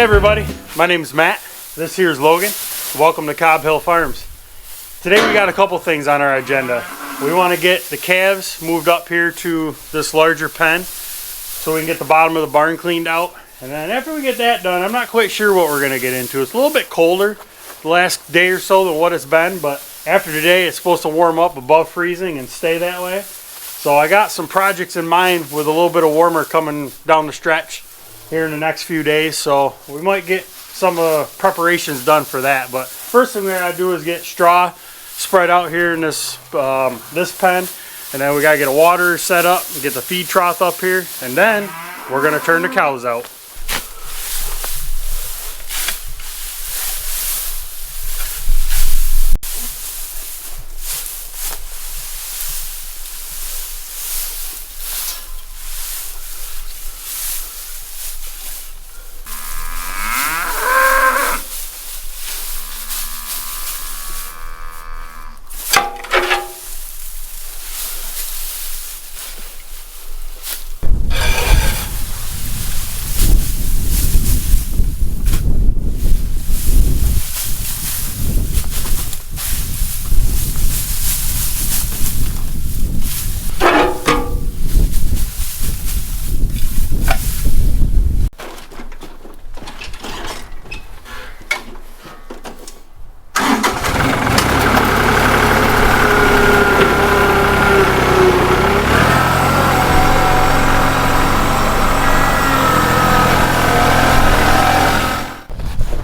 everybody, my name is Matt. This here is Logan. Welcome to Cobb Hill Farms. Today we got a couple things on our agenda. We want to get the calves moved up here to this larger pen so we can get the bottom of the barn cleaned out. And then after we get that done, I'm not quite sure what we're going to get into. It's a little bit colder the last day or so than what it's been, but after today it's supposed to warm up above freezing and stay that way. So I got some projects in mind with a little bit of warmer coming down the stretch here in the next few days, so we might get some preparations done for that. But first thing we gotta do is get straw spread out here in this this pen, and then we gotta get a water set up and get the feed trough up here, and then we're gonna turn the cows out.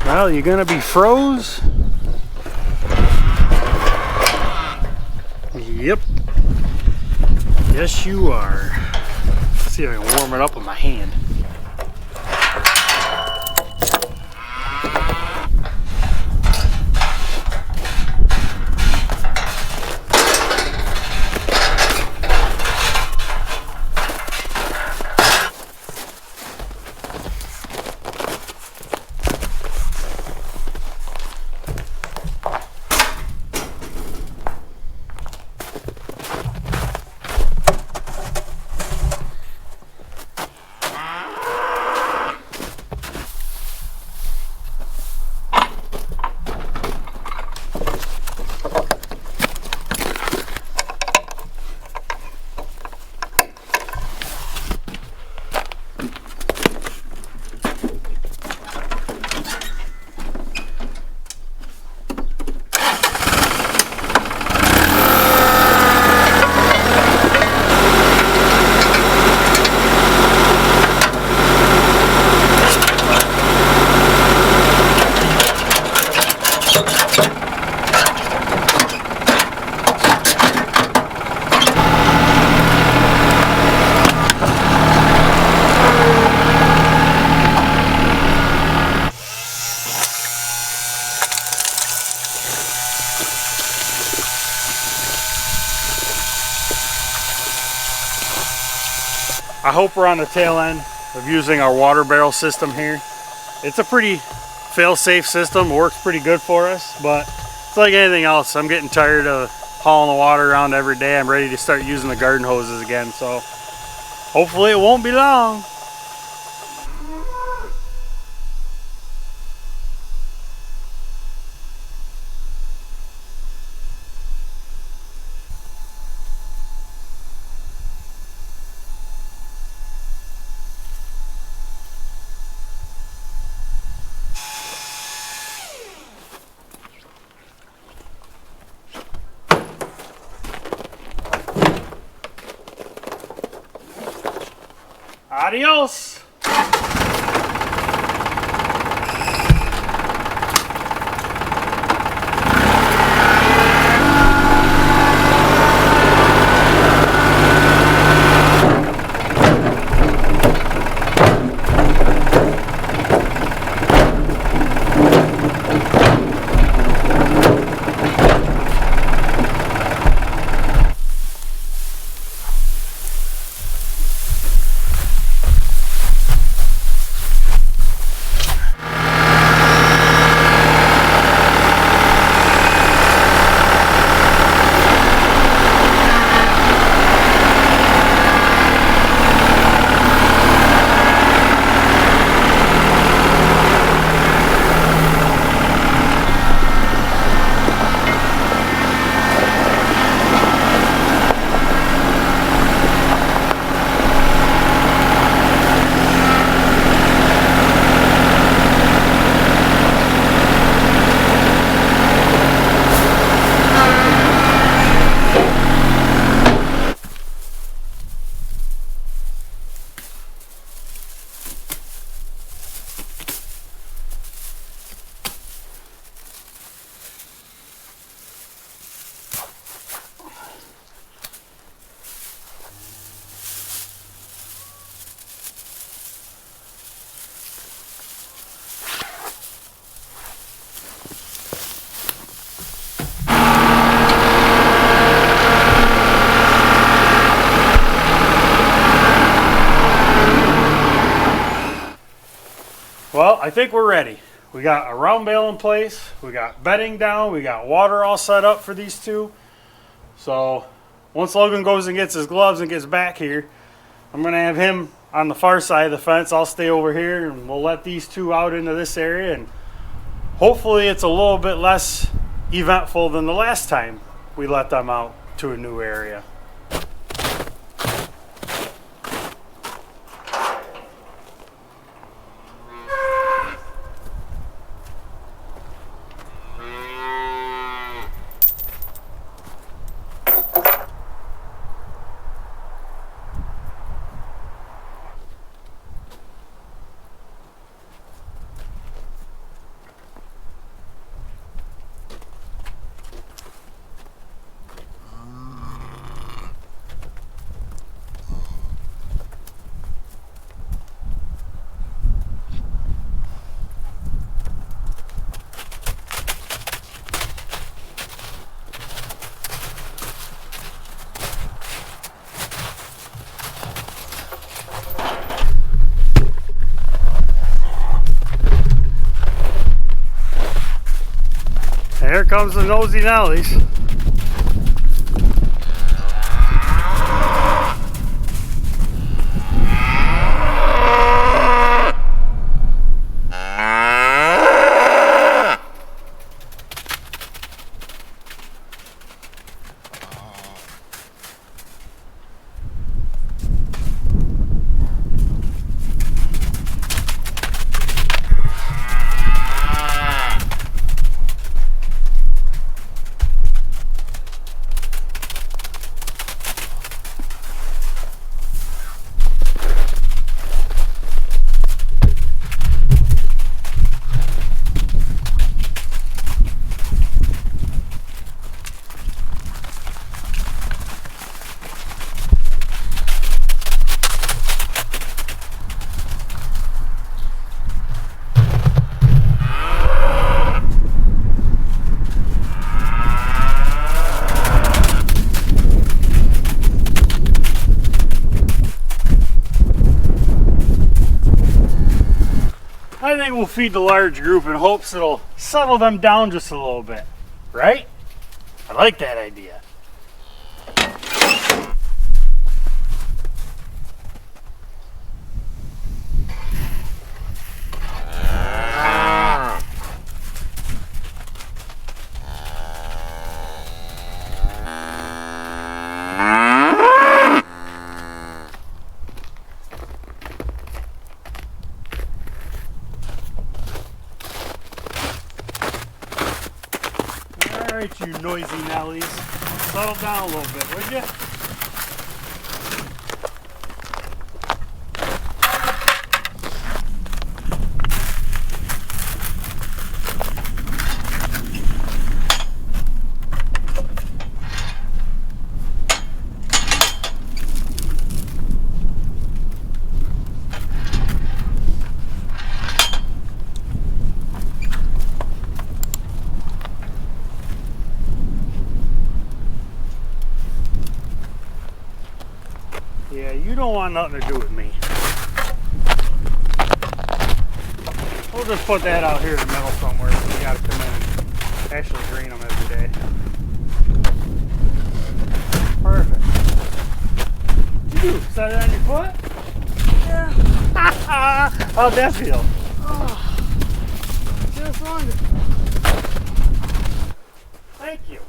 Well, you're gonna be froze? Yep. Yes, you are. Let's see if I can warm it up with my hand. I hope we're on the tail end of using our water barrel system here. It's a pretty fail-safe system, it works pretty good for us, but it's like anything else. I'm getting tired of hauling the water around every day. I'm ready to start using the garden hoses again, so hopefully it won't be long. Adios! Well, I think we're ready. We got a round bale in place, we got bedding down, we got water all set up for these two. So once Logan goes and gets his gloves and gets back here, I'm gonna have him on the far side of the fence. I'll stay over here and we'll let these two out into this area, and hopefully it's a little bit less eventful than the last time we let them out to a new area. Here comes the nosy Nellies. I think we'll feed the large group in hopes it'll settle them down just a little bit, right? I like that idea. Alright, you noisy Nellies. Settle down a little bit, would you? Yeah, you don't want nothing to do with me. We'll just put that out here in the middle somewhere, so we gotta come in and actually green them every day. Perfect. What'd you do? Set it on your foot? Yeah. How'd that feel? Oh, just wondered. Thank you.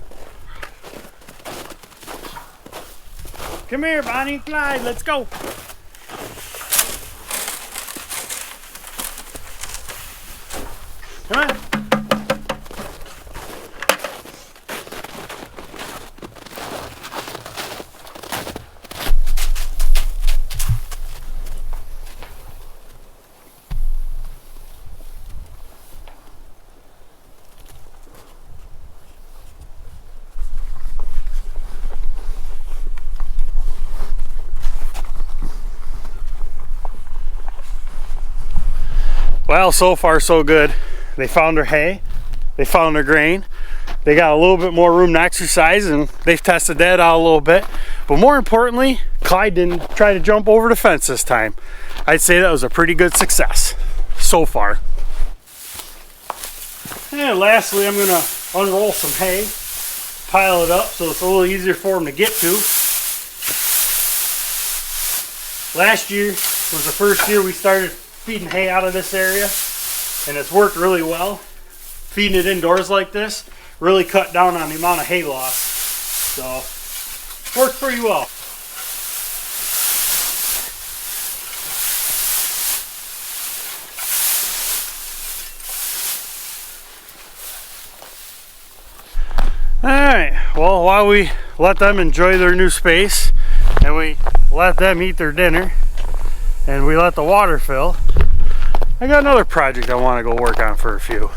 Come here, Bonnie and Clyde, let's go. Come on. Well, so far so good. They found their hay, they found their grain, they got a little bit more room to exercise, and they've tested that out a little bit. But more importantly, Clyde didn't try to jump over the fence this time. I'd say that was a pretty good success. so far. And lastly, I'm gonna unroll some hay, pile it up so it's a little easier for them to get to. Last year was the first year we started feeding hay out of this area, and it's worked really well. Feeding it indoors like this really cut down on the amount of hay loss. So, worked pretty well. Alright, well, while we let them enjoy their new space and we let them eat their dinner and we let the water fill, I got another project I want to go work on for a few.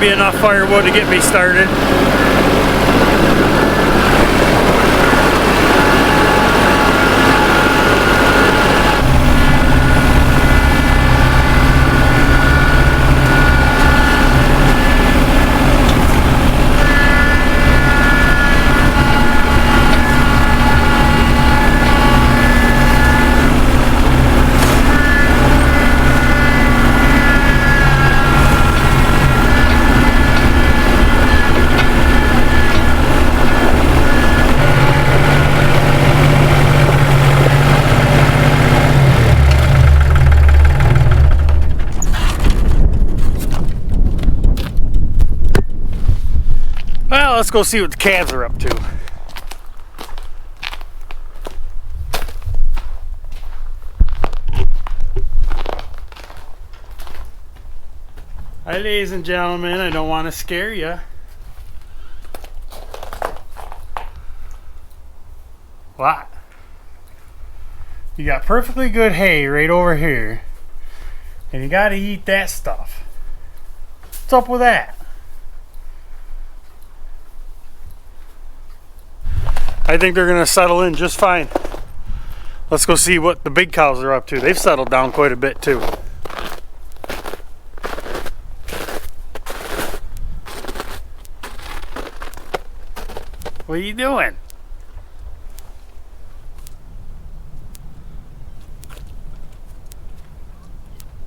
Be enough firewood to get me started. Well, let's go see what the calves are up to. Hi, ladies and gentlemen. I don't want to scare you. What? You got perfectly good hay right over here, and you got to eat that stuff. What's up with that? I think they're going to settle in just fine. Let's go see what the big cows are up to. They've settled down quite a bit too. What are you doing?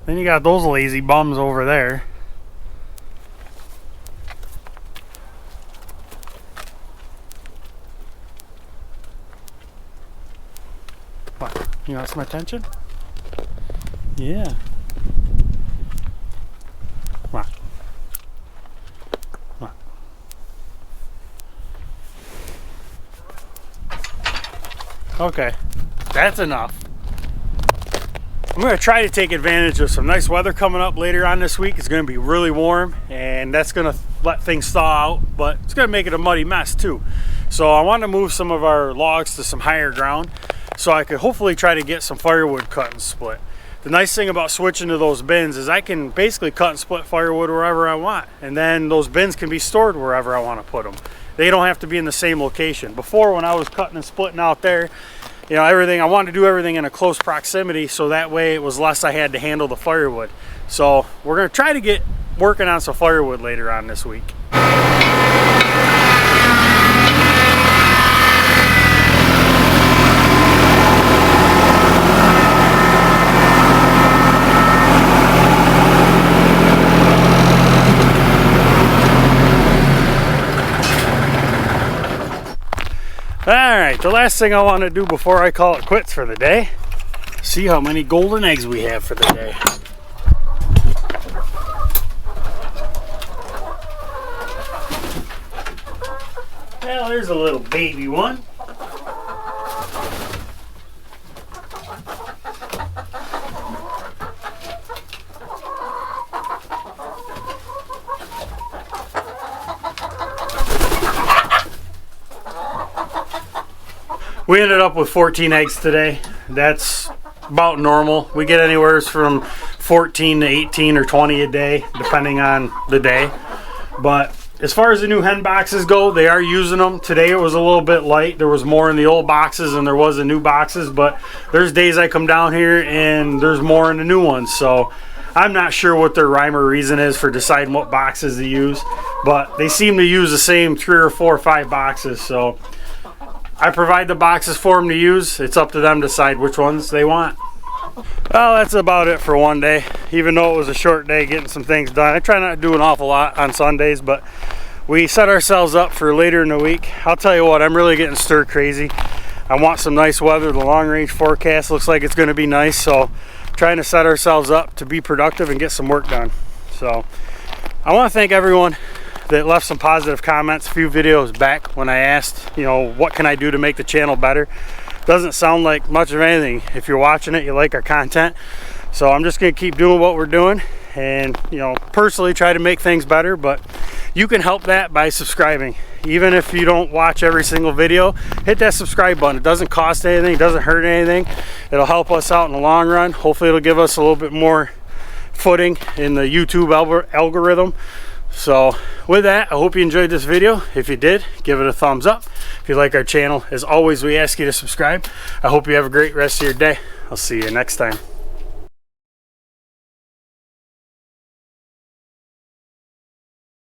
Then you got those lazy bums over there. What? You want some attention? Yeah. What? What? Okay, that's enough. I'm going to try to take advantage of some nice weather coming up later on this week. It's going to be really warm, and that's going to let things thaw out, but it's going to make it a muddy mess too. So I want to move some of our logs to some higher ground so I could hopefully try to get some firewood cut and split. The nice thing about switching to those bins is I can basically cut and split firewood wherever I want, and then those bins can be stored wherever I want to put them. They don't have to be in the same location. Before, when I was cutting and splitting out there, you know, everything, I wanted to do everything in a close proximity so that way it was less I had to handle the firewood. So we're going to try to get working on some firewood later on this week. Alright, the last thing I want to do before I call it quits for the day, see how many golden eggs we have for the day. Well, there's a little baby one. We ended up with 14 eggs today. That's about normal. We get anywhere from 14 to 18 or 20 a day, depending on the day. But as far as the new hen boxes go, they are using them. Today it was a little bit light. There was more in the old boxes than there was in new boxes, but there's days I come down here and there's more in the new ones. So I'm not sure what their rhyme or reason is for deciding what boxes to use, but they seem to use the same 3 or 4 or 5 boxes. So I provide the boxes for them to use. It's up to them to decide which ones they want. Well, that's about it for one day. Even though it was a short day getting some things done. I try not to do an awful lot on Sundays, but we set ourselves up for later in the week. I'll tell you what, I'm really getting stir crazy. I want some nice weather. The long range forecast looks like it's going to be nice, so trying to set ourselves up to be productive and get some work done. So I want to thank everyone that left some positive comments a few videos back when I asked, you know, what can I do to make the channel better. Doesn't sound like much of anything. If you're watching it, you like our content. So I'm just going to keep doing what we're doing and, you know, personally try to make things better. But you can help that by subscribing. Even if you don't watch every single video, hit that subscribe button. It doesn't cost anything, it doesn't hurt anything. It'll help us out in the long run. Hopefully it'll give us a little bit more footing in the YouTube algorithm. So with that, I hope you enjoyed this video. If you did, give it a thumbs up. If you like our channel, as always, we ask you to subscribe. I hope you have a great rest of your day. I'll see you next time.